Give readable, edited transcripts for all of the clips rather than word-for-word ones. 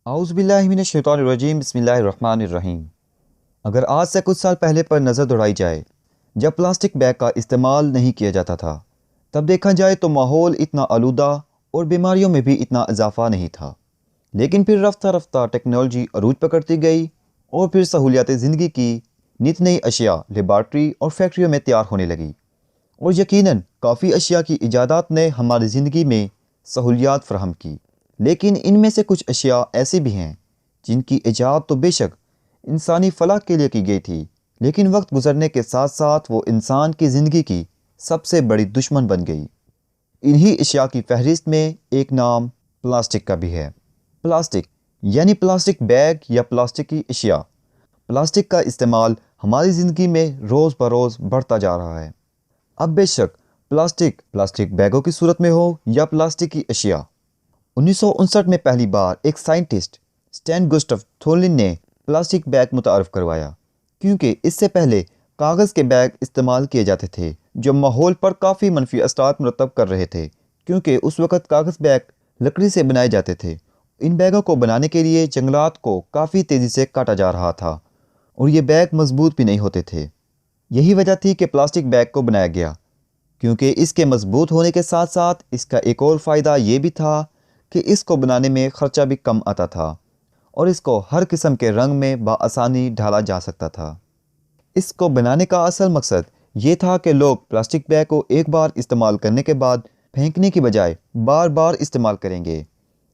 आऊज़ बिल्लाहि मिनश शैतानिर रजीम बिस्मिल्लाहिर रहमानिर रहीम। अगर आज से कुछ साल पहले पर नज़र दौड़ाई जाए, जब प्लास्टिक बैग का इस्तेमाल नहीं किया जाता था, तब देखा जाए तो माहौल इतना आलूदा और बीमारियों में भी इतना इजाफा नहीं था। लेकिन फिर रफ्ता रफ्ता टेक्नोलॉजी अरूज पकड़ती गई और फिर सहूलियात ज़िंदगी की नित नई अशिया लेबार्ट्री और फैक्ट्रियों में तैयार होने लगी। और यकीनन काफ़ी अशिया की इजादात ने हमारी ज़िंदगी में सहूलियात फ़राहम की, लेकिन इनमें से कुछ अशिया ऐसी भी हैं जिनकी इजाद तो बेशक इंसानी फलाह के लिए की गई थी, लेकिन वक्त गुजरने के साथ साथ वो इंसान की ज़िंदगी की सबसे बड़ी दुश्मन बन गई। इन्हीं अशिया की फहरिस्त में एक नाम प्लास्टिक का भी है। प्लास्टिक यानी प्लास्टिक बैग या प्लास्टिक की अशिया। प्लास्टिक का इस्तेमाल हमारी ज़िंदगी में रोज़ बरोज़ बढ़ता जा रहा है। अब बेशक प्लास्टिक बैगों की सूरत में हो या प्लास्टिक की अशिया। 1959 में पहली बार एक साइंटिस्ट स्टैन गुस्टव थोलिन ने प्लास्टिक बैग मुतारफ़ करवाया, क्योंकि इससे पहले कागज़ के बैग इस्तेमाल किए जाते थे जो माहौल पर काफ़ी मनफी असरात मुरतब कर रहे थे, क्योंकि उस वक़्त कागज़ बैग लकड़ी से बनाए जाते थे। इन बैगों को बनाने के लिए जंगलात को काफ़ी तेज़ी से काटा जा रहा था और ये बैग मजबूत भी नहीं होते थे। यही वजह थी कि प्लास्टिक बैग को बनाया गया, क्योंकि इसके मजबूत होने के साथ साथ इसका एक और फ़ायदा ये भी था कि इसको बनाने में ख़र्चा भी कम आता था और इसको हर किस्म के रंग में बआसानी ढाला जा सकता था। इसको बनाने का असल मकसद ये था कि लोग प्लास्टिक बैग को एक बार इस्तेमाल करने के बाद फेंकने की बजाय बार बार इस्तेमाल करेंगे।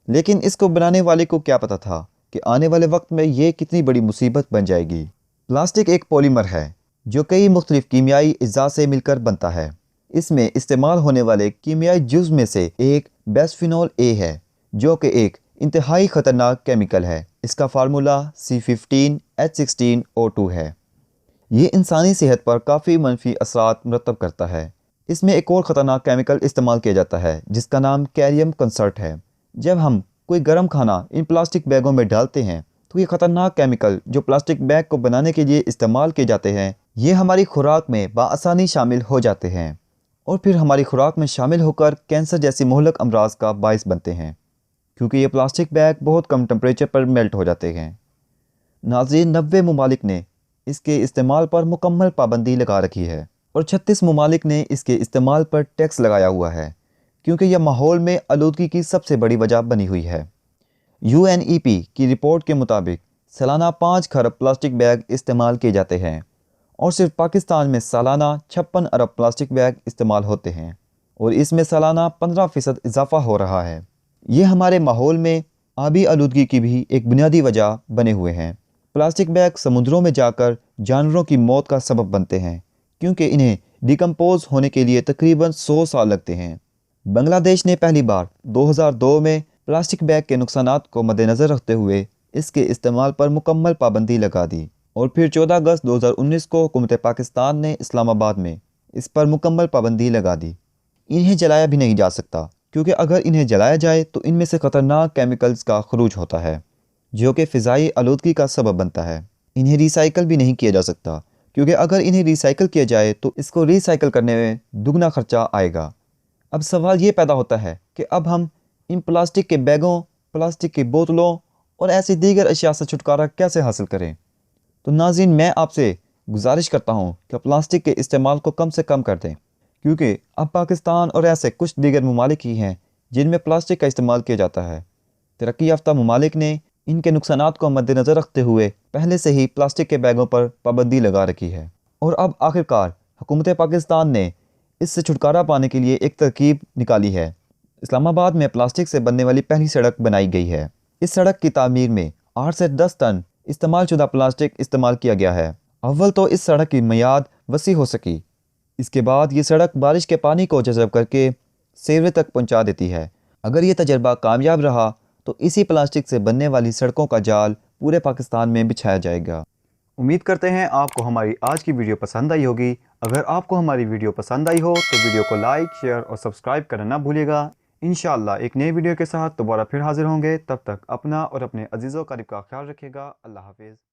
लेकिन इसको बनाने वाले को क्या पता था कि आने वाले वक्त में ये कितनी बड़ी मुसीबत बन जाएगी। प्लास्टिक एक पॉलीमर है जो कई मुख्तलिफ कीमियाई अज्जा से मिलकर बनता है। इसमें इस्तेमाल होने वाले कीमियाई जुज़ में से एक बिस्फेनॉल ए है, जो कि एक इंतहाई ख़तरनाक केमिकल है। इसका फार्मूला C15H16O2 है। ये इंसानी सेहत पर काफ़ी मनफी असरात मुरतब करता है। इसमें एक और ख़तरनाक केमिकल इस्तेमाल किया जाता है जिसका नाम कैरियम कंसर्ट है। जब हम कोई गर्म खाना इन प्लास्टिक बैगों में डालते हैं तो ये ख़तरनाक केमिकल जो प्लास्टिक बैग को बनाने के लिए इस्तेमाल किए जाते हैं, ये हमारी खुराक में बआसानी शामिल हो जाते हैं और फिर हमारी खुराक में शामिल होकर कैंसर जैसी मोहलक अमराज का बायस बनते हैं, क्योंकि ये प्लास्टिक बैग बहुत कम टेम्परेचर पर मेल्ट हो जाते हैं। नाज़रीन, 90 ममालिक ने इसके इस्तेमाल पर मुकम्मल पाबंदी लगा रखी है और 36 ममालिक ने इसके इस्तेमाल पर टैक्स लगाया हुआ है, क्योंकि यह माहौल में आलूदगी की सबसे बड़ी वजह बनी हुई है। UNEP की रिपोर्ट के मुताबिक सालाना 5 खरब प्लास्टिक बैग इस्तेमाल किए जाते हैं और सिर्फ पाकिस्तान में सालाना 56 अरब प्लास्टिक बैग इस्तेमाल होते हैं और इसमें सालाना 15% इजाफा हो रहा है। ये हमारे माहौल में आबी आलूदगी की भी एक बुनियादी वजह बने हुए हैं। प्लास्टिक बैग समुद्रों में जाकर जानवरों की मौत का सबब बनते हैं, क्योंकि इन्हें डिकम्पोज होने के लिए तकरीबन 100 साल लगते हैं। बांग्लादेश ने पहली बार 2002 में प्लास्टिक बैग के नुकसानात को मद्देनज़र रखते हुए इसके इस्तेमाल पर मुकम्मल पाबंदी लगा दी और फिर 14 अगस्त 2019 को हुकूमत पाकिस्तान ने इस्लामाबाद में इस पर मुकम्मल पाबंदी लगा दी। इन्हें जलाया भी नहीं जा सकता, क्योंकि अगर इन्हें जलाया जाए तो इनमें से ख़तरनाक केमिकल्स का खरूज होता है जो कि फ़िज़ाई आलूदगी का सबब बनता है। इन्हें रिसाइकल भी नहीं किया जा सकता, क्योंकि अगर इन्हें रिसाइकल किया जाए तो इसको रिसाइकल करने में दुगना खर्चा आएगा। अब सवाल ये पैदा होता है कि अब हम इन प्लास्टिक के बैगों, प्लास्टिक की बोतलों और ऐसी दीगर अशिया से छुटकारा कैसे हासिल करें। तो नाज़रीन, मैं आपसे गुजारिश करता हूँ कि प्लास्टिक के इस्तेमाल को कम से कम कर दें, क्योंकि अब पाकिस्तान और ऐसे कुछ दीगर ममालिक ही हैं जिनमें प्लास्टिक का इस्तेमाल किया जाता है। तरक्की याफ्ता ममालिक ने इनके नुकसानात को मद्देनज़र रखते हुए पहले से ही प्लास्टिक के बैगों पर पाबंदी लगा रखी है और अब आखिरकार हुकूमत पाकिस्तान ने इससे छुटकारा पाने के लिए एक तरकीब निकाली है। इस्लामाबाद में प्लास्टिक से बनने वाली पहली सड़क बनाई गई है। इस सड़क की तामीर में 8 से 10 टन इस्तेमाल शुदा प्लास्टिक इस्तेमाल किया गया है। अव्वल तो इस सड़क की मियाद वसी हो सकी, इसके बाद ये सड़क बारिश के पानी को जज़ब करके सेवरे तक पहुंचा देती है। अगर ये तजर्बा कामयाब रहा तो इसी प्लास्टिक से बनने वाली सड़कों का जाल पूरे पाकिस्तान में बिछाया जाएगा। उम्मीद करते हैं आपको हमारी आज की वीडियो पसंद आई होगी। अगर आपको हमारी वीडियो पसंद आई हो तो वीडियो को लाइक, शेयर और सब्सक्राइब करना ना भूलिएगा। इंशाअल्लाह एक नई वीडियो के साथ दोबारा फिर हाजिर होंगे। तब तक अपना और अपने अजीज़ों का ख्याल रखिएगा। अल्लाह हाफिज़।